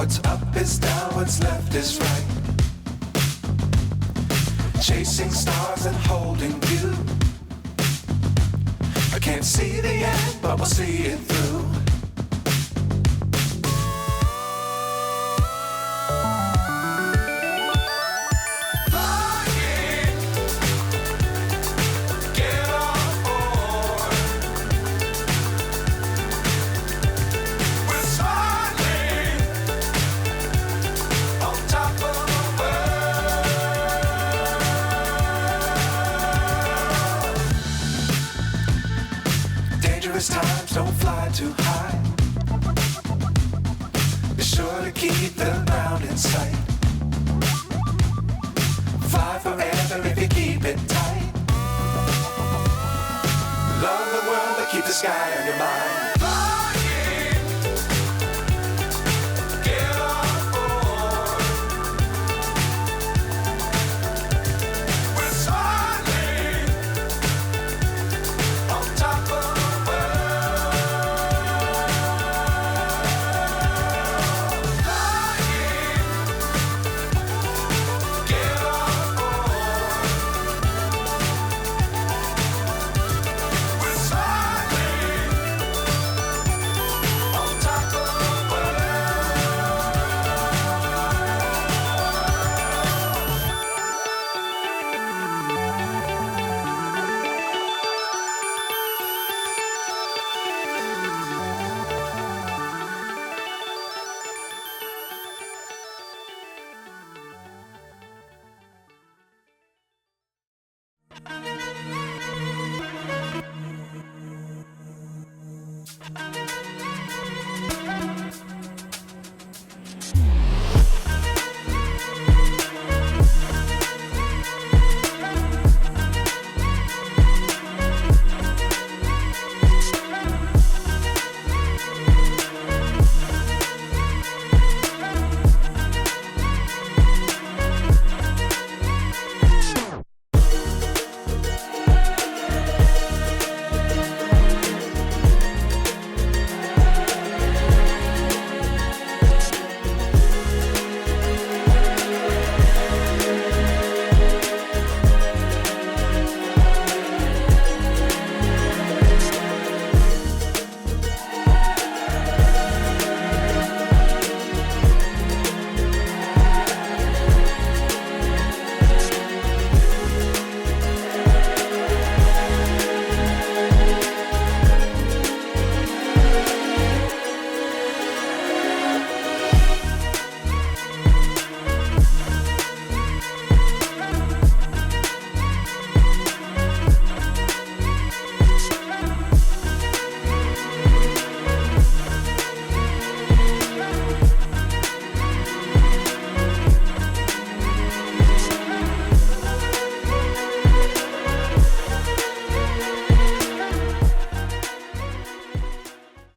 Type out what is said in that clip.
What's up is down, what's left is right. Chasing stars and holding you. I can't see the end, but we'll see it through. Times don't fly too high. Be sure to keep the ground in sight. Fly forever if you keep it tight. Love the world but keep the sky on your mind.